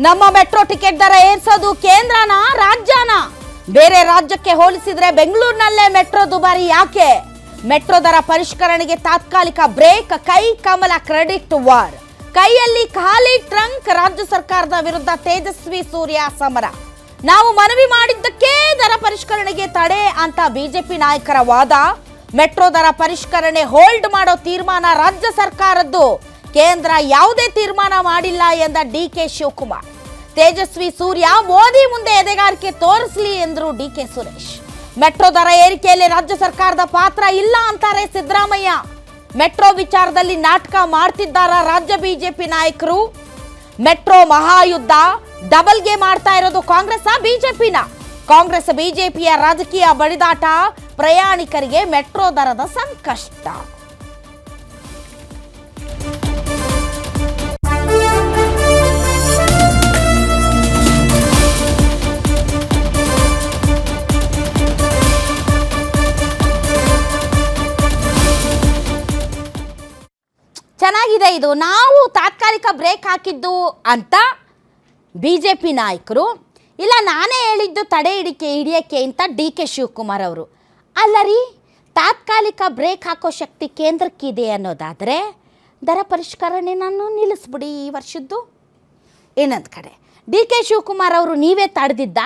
ನಮ್ಮ metro ticket ದರ ಏರಿಸೋದು ಕೇಂದ್ರನ ರಾಜ್ಯನ? ಬೇರೆ ರಾಜ್ಯಕ್ಕೆ ಹೋಲಿಸಿದ್ರೆ ಬೆಂಗಳೂರಿನಲ್ಲೇ ಮೆಟ್ರೋ ದುಬಾರಿ ಯಾಕೆ? ಮೆಟ್ರೋ ದರ ಪರಿಷ್ಕರಣೆಗೆ ತಾತ್ಕಾಲಿಕ ಬ್ರೇಕ್, ಕೈ ಕಮಲ ಕ್ರೆಡಿಟ್ ವಾರ್. ಕೈಯಲ್ಲಿ ಖಾಲಿ ಟ್ರಂಕ್, ರಾಜ್ಯ ಸರ್ಕಾರದ ವಿರುದ್ಧ ತೇಜಸ್ವಿ ಸೂರ್ಯ ಸಮರ. ನಾವು ಮನವಿ ಮಾಡಿದ್ದಕ್ಕೆ ದರ ಪರಿಷ್ಕರಣೆಗೆ ತಡೆ ಅಂತ ಬಿಜೆಪಿ ನಾಯಕರ ವಾದ. ಮೆಟ್ರೋ ದರ ಪರಿಷ್ಕರಣೆ ಹೋಲ್ಡ್ ಮಾಡೋ ತೀರ್ಮಾನ ರಾಜ್ಯ ಸರ್ಕಾರದ್ದು, ಕೇಂದ್ರ ಯಾವುದೇ ತೀರ್ಮಾನ ಮಾಡಿಲ್ಲ ಎಂದ ಡಿಕೆ ಶಿವಕುಮಾರ್. ತೇಜಸ್ವಿ ಸೂರ್ಯ ಮೋದಿ ಮುಂದೆ ಎದೆಗಾರಿಕೆ ತೋರಿಸಲಿ ಎಂದರು ಡಿಕೆ ಸುರೇಶ್. ಮೆಟ್ರೋ ದರ ಏರಿಕೆಯಲ್ಲಿ ರಾಜ್ಯ ಸರ್ಕಾರದ ಪಾತ್ರ ಇಲ್ಲ ಅಂತಾರೆ ಸಿದ್ದರಾಮಯ್ಯ. ಮೆಟ್ರೋ ವಿಚಾರದಲ್ಲಿ ನಾಟಕ ಮಾಡ್ತಿದ್ದಾರ ರಾಜ್ಯ ಬಿಜೆಪಿ ನಾಯಕರು? ಮೆಟ್ರೋ ಮಹಾಯುದ್ಧ ಡಬಲ್ ಗೇಮ್ ಮಾಡ್ತಾ ಇರೋದು ಕಾಂಗ್ರೆಸ್ ಬಿಜೆಪಿನ? ಕಾಂಗ್ರೆಸ್ ಬಿಜೆಪಿಯ ರಾಜಕೀಯ ಬಡಿದಾಟ, ಪ್ರಯಾಣಿಕರಿಗೆ ಮೆಟ್ರೋ ದರದ ಸಂಕಷ್ಟ. ಚೆನ್ನಾಗಿದೆ ಇದು. ನಾವು ತಾತ್ಕಾಲಿಕ ಬ್ರೇಕ್ ಹಾಕಿದ್ದು ಅಂತ ಬಿಜೆಪಿ ನಾಯಕರು, ಇಲ್ಲ ನಾನೇ ಹೇಳಿದ್ದು ತಡೆ ಹಿಡಿಯಕ್ಕೆ ಅಂತ ಡಿಕೆ ಶಿವಕುಮಾರ್ ಅವರು. ಅಲ್ಲರಿ, ತಾತ್ಕಾಲಿಕ ಬ್ರೇಕ್ ಹಾಕೋ ಶಕ್ತಿ ಕೇಂದ್ರಕ್ಕಿದೆ ಅನ್ನೋದಾದರೆ ದರ ಪರಿಷ್ಕರಣೆ ನಾನು ನಿಲ್ಲಿಸ್ಬಿಡಿ ಈ ವರ್ಷದ್ದು. ಇನ್ನೊಂದು ಕಡೆ ಡಿಕೆ ಶಿವಕುಮಾರ್ ಅವರು ನೀವೇ ತಡೆದಿದ್ದ,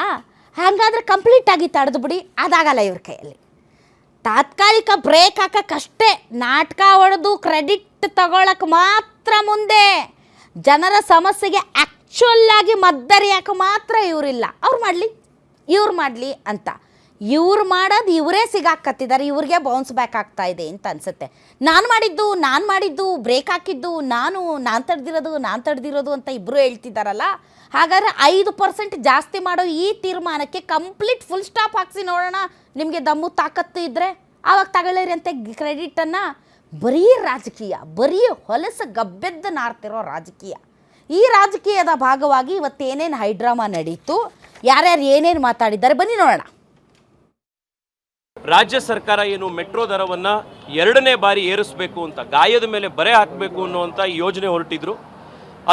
ಹಾಗಾದ್ರೆ ಕಂಪ್ಲೀಟಾಗಿ ತಡೆದುಬಿಡಿ. ಅದಾಗಲ್ಲ ಇವ್ರ ಕೈಯಲ್ಲಿ. ತಾತ್ಕಾಲಿಕ ಬ್ರೇಕ್ ಹಾಕಕ್ಕಷ್ಟೇ, ನಾಟಕ ಹೊಡೆದು ಕ್ರೆಡಿಟ್ ತಗೊಳಕ್ಕೆ ಮಾತ್ರ ಮುಂದೆ. ಜನರ ಸಮಸ್ಯೆಗೆ ಆ್ಯಕ್ಚುಲ್ ಆಗಿ ಮದ್ದರಿಯಾಕೆ ಮಾತ್ರ ಇವರಿಲ್ಲ. ಇವ್ರು ಮಾಡಲಿ ಅಂತ. ಇವ್ರು ಮಾಡೋದು ಇವರೇ ಸಿಗಾಕತ್ತಿದ್ದಾರೆ. ಇವ್ರಿಗೆ ಬೌನ್ಸ್ ಬ್ಯಾಕ್ ಆಗ್ತಾ ಇದೆ ಅಂತ ಅನಿಸುತ್ತೆ. ನಾನು ಮಾಡಿದ್ದು ಬ್ರೇಕ್ ಹಾಕಿದ್ದು ನಾನು ತಡೆದಿರೋದು ಅಂತ ಇಬ್ಬರು ಹೇಳ್ತಿದ್ದಾರಲ್ಲ. ಹಾಗಾದರೆ 5% ಜಾಸ್ತಿ ಮಾಡೋ ಈ ತೀರ್ಮಾನಕ್ಕೆ ಕಂಪ್ಲೀಟ್ ಫುಲ್ ಸ್ಟಾಪ್ ಹಾಕ್ಸಿ ನೋಡೋಣ. ನಿಮಗೆ ದಮ್ಮು ತಾಕತ್ತು ಇದ್ದರೆ ಆವಾಗ ತಗೊಳ್ಳಿರಿ ಅಂತ ಕ್ರೆಡಿಟನ್ನು. ಬರೀ ರಾಜಕೀಯ, ಬರೀ ಹೊಲಸು ಗಬ್ಬೆದ್ದು ನಾರ್ತಿರೋ ರಾಜಕೀಯ. ಈ ರಾಜಕೀಯದ ಭಾಗವಾಗಿ ಇವತ್ತೇನೇನು ಹೈಡ್ರಾಮಾ ನಡೀತು, ಯಾರ್ಯಾರು ಏನೇನು ಮಾತಾಡಿದ್ದಾರೆ ಬನ್ನಿ ನೋಡೋಣ. ರಾಜ್ಯ ಸರ್ಕಾರ ಏನು ಮೆಟ್ರೋ ದರವನ್ನು 2ನೇ ಬಾರಿ ಏರಿಸಬೇಕು ಅಂತ, ಗಾಯದ ಮೇಲೆ ಬರೆ ಹಾಕಬೇಕು ಅನ್ನುವಂಥ ಯೋಜನೆ ಹೊರಟಿದ್ರು.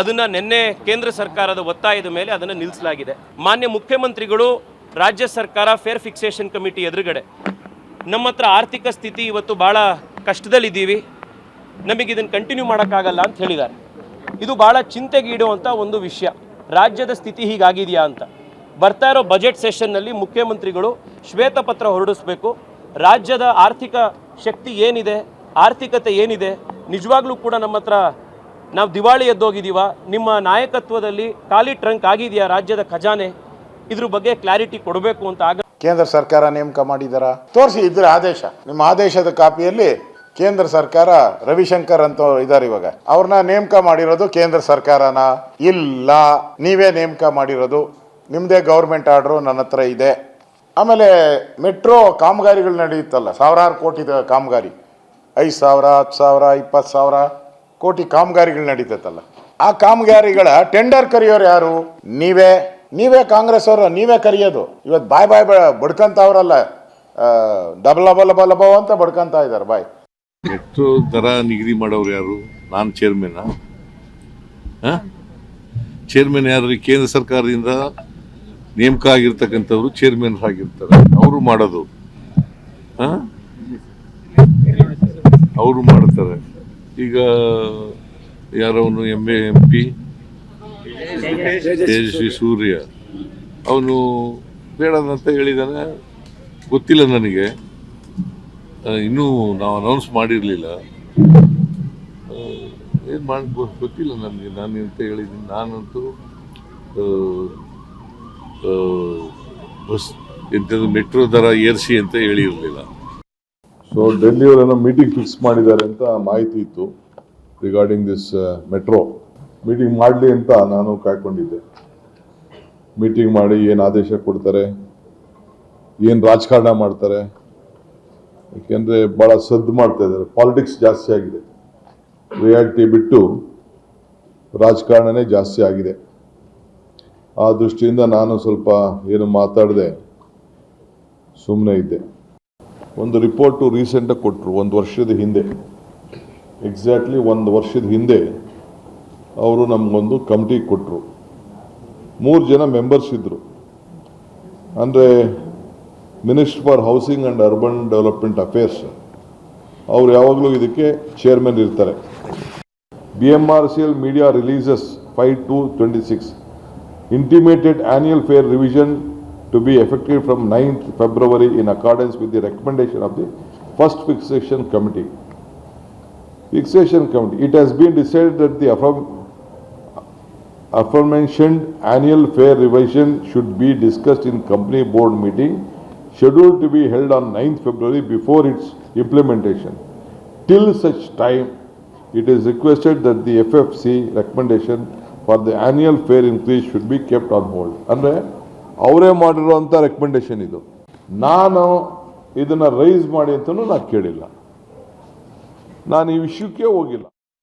ಅದನ್ನು ನಿನ್ನೆ ಕೇಂದ್ರ ಸರ್ಕಾರದ ಒತ್ತಾಯದ ಮೇಲೆ ಅದನ್ನು ನಿಲ್ಲಿಸಲಾಗಿದೆ. ಮಾನ್ಯ ಮುಖ್ಯಮಂತ್ರಿಗಳು ರಾಜ್ಯ ಸರ್ಕಾರ ಫೇರ್ ಫಿಕ್ಸೇಷನ್ ಕಮಿಟಿ ಎದುರುಗಡೆ ನಮ್ಮ ಹತ್ರ ಆರ್ಥಿಕ ಸ್ಥಿತಿ ಇವತ್ತು ಭಾಳ ಕಷ್ಟದಲ್ಲಿದ್ದೀವಿ, ನಮಗೆ ಇದನ್ನು ಕಂಟಿನ್ಯೂ ಮಾಡೋಕ್ಕಾಗಲ್ಲ ಅಂತ ಹೇಳಿದ್ದಾರೆ. ಇದು ಭಾಳ ಚಿಂತೆಗೀಡುವಂಥ ಒಂದು ವಿಷಯ. ರಾಜ್ಯದ ಸ್ಥಿತಿ ಹೀಗಾಗಿದೆಯಾ ಅಂತ. ಬರ್ತಾ ಇರೋ ಬಜೆಟ್ ಸೆಷನ್ನಲ್ಲಿ ಮುಖ್ಯಮಂತ್ರಿಗಳು ಶ್ವೇತಪತ್ರ ಹೊರಡಿಸಬೇಕು. ರಾಜ್ಯದ ಆರ್ಥಿಕ ಶಕ್ತಿ ಏನಿದೆ, ಆರ್ಥಿಕತೆ ಏನಿದೆ, ನಿಜವಾಗ್ಲೂ ಕೂಡ ನಮ್ಮ ಹತ್ರ ನಾವು ದಿವಾಳಿ ಎದ್ದೋಗಿದ್ದೀವ, ನಿಮ್ಮ ನಾಯಕತ್ವದಲ್ಲಿ ಖಾಲಿ ಟ್ರಂಕ್ ಆಗಿದೆಯಾ ರಾಜ್ಯದ ಖಜಾನೆ, ಇದ್ರ ಬಗ್ಗೆ ಕ್ಲಾರಿಟಿ ಕೊಡಬೇಕು ಅಂತ. ಆಗ ಕೇಂದ್ರ ಸರ್ಕಾರ ನೇಮಕ ಮಾಡಿದಾರ ತೋರಿಸಿ, ಇದ್ರ ಆದೇಶ, ನಿಮ್ಮ ಆದೇಶದ ಕಾಪಿಯಲ್ಲಿ ಕೇಂದ್ರ ಸರ್ಕಾರ ರವಿಶಂಕರ್ ಅಂತ ಇದ್ದಾರೆ ಇವಾಗ, ಅವ್ರನ್ನ ನೇಮಕ ಮಾಡಿರೋದು ಕೇಂದ್ರ ಸರ್ಕಾರನ? ಇಲ್ಲ, ನೀವೇ ನೇಮಕ ಮಾಡಿರೋದು. ನಿಮ್ಮದೇ ಗೌರ್ಮೆಂಟ್ ಆರ್ಡ್ರು ನನ್ನ ಹತ್ರ ಇದೆ. ಆಮೇಲೆ ಮೆಟ್ರೋ ಕಾಮಗಾರಿಗಳು ನಡೆಯುತ್ತಲ್ಲ, ಸಾವಿರಾರು ಕೋಟಿ ಕಾಮಗಾರಿ, 5,000, 10,000, 20,000 ಕೋಟಿ ಕಾಮಗಾರಿಗಳು ನಡೀತೈತಲ್ಲ. ಆ ಕಾಮಗಾರಿಗಳ ಟೆಂಡರ್ ಕರೆಯೋರು ಯಾರು? ನೀವೇ ಕಾಂಗ್ರೆಸ್ ಅವರು, ನೀವೇ ಕರೆಯೋದು. ಇವತ್ತು ಬಾಯ್ ಬಡ್ಕಂತವ್ರಲ್ಲ, ಡಬಲ್ ಅಂತ ಬಡ್ಕಂತ ಇದ್ದಾರೆ ಬಾಯ್. ಮೆಟ್ರೋ ದರ ನಿಗದಿ ಮಾಡೋರು ಯಾರು? ನಾನು ಚೇರ್ಮನ್ ಯಾರು? ಕೇಂದ್ರ ಸರ್ಕಾರದಿಂದ ನೇಮಕ ಆಗಿರ್ತಕ್ಕಂಥವ್ರು ಚೇರ್ಮನ್ ಆಗಿರ್ತಾರೆ, ಅವರು ಮಾಡೋದು, ಅವರು ಮಾಡ್ತಾರೆ. ಈಗ ಯಾರವನು MP ತೇಜಸ್ವಿ ಸೂರ್ಯ, ಅವನು ಬೇಡದಂತ ಹೇಳಿದಾನೆ, ಗೊತ್ತಿಲ್ಲ ನನಗೆ, ಇನ್ನೂ ನಾವು ಅನೌನ್ಸ್ ಮಾಡಿರಲಿಲ್ಲ. ಏನು ಗೊತ್ತಿಲ್ಲ ನನಗೆ, ನಾನು ಅಂತ ಹೇಳಿದ್ದೀನಿ. ನಾನಂತೂ ಎಂಥದ್ದು ಮೆಟ್ರೋ ದರ ಏರಿಸಿ ಅಂತ ಹೇಳಿರಲಿಲ್ಲ. ಸೊ ಡೆಲ್ಲಿಯವರೇನೋ ಮೀಟಿಂಗ್ ಫಿಕ್ಸ್ ಮಾಡಿದ್ದಾರೆ ಅಂತ ಮಾಹಿತಿ ಇತ್ತು ರಿಗಾರ್ಡಿಂಗ್ ದಿಸ್ ಮೆಟ್ರೋ. ಮೀಟಿಂಗ್ ಮಾಡಲಿ ಅಂತ ನಾನು ಕಾಯ್ಕೊಂಡಿದ್ದೆ. ಮೀಟಿಂಗ್ ಮಾಡಿ ಏನು ಆದೇಶ ಕೊಡ್ತಾರೆ, ಏನು ರಾಜಕಾರಣ ಮಾಡ್ತಾರೆ, ಯಾಕೆಂದರೆ ಭಾಳ ಸದ್ದು ಮಾಡ್ತಾ ಇದ್ದಾರೆ. ಪಾಲಿಟಿಕ್ಸ್ ಜಾಸ್ತಿ ಆಗಿದೆ, ರಿಯಾಲಿಟಿ ಬಿಟ್ಟು ರಾಜಕಾರಣನೇ ಜಾಸ್ತಿ ಆಗಿದೆ. ಆ ದೃಷ್ಟಿಯಿಂದ ನಾನು ಸ್ವಲ್ಪ ಏನು ಮಾತಾಡದೆ ಸುಮ್ಮನೆ ಇದ್ದೆ. ಒಂದು ರಿಪೋರ್ಟು ರೀಸೆಂಟಾಗಿ ಕೊಟ್ಟರು, 1 ವರ್ಷದ ಹಿಂದೆ, ಎಕ್ಸಾಕ್ಟ್ಲಿ 1 ವರ್ಷದ ಹಿಂದೆ ಅವರು ನಮಗೊಂದು ಕಮಿಟಿ ಕೊಟ್ಟರು. 3 ಜನ ಮೆಂಬರ್ಸ್ ಇದ್ದರು. ಅಂದರೆ minister for housing and urban development affairs ಅವರು ಯಾವಾಗಲೂ ಇದಕ್ಕೆ ಚೇರ್ಮನ್ ಇರ್ತಾರೆ. BMRCL Media Releases 5/2/26 intimated annual fare revision to be effective from 9th February in accordance with the recommendation of the first fixation committee. It has been decided that the aforementioned annual fare revision should be discussed in company board meeting scheduled to be held on 9th February before its implementation. Till such time, it is requested that the FFC recommendation for the annual fare increase should be kept on hold. ಅಂದರೆ ಅವರೇ ಮಾಡಿರುವಂಥ recommendation ಇದು. ನಾನು ಇದನ್ನು rice ಮಾಡಿ ಅಂತಲೂ ನಾನು ಕೇಳಿಲ್ಲ. ನಾನು ಈ ವಿಷಯಕ್ಕೆ ಹೋಗಿಲ್ಲ.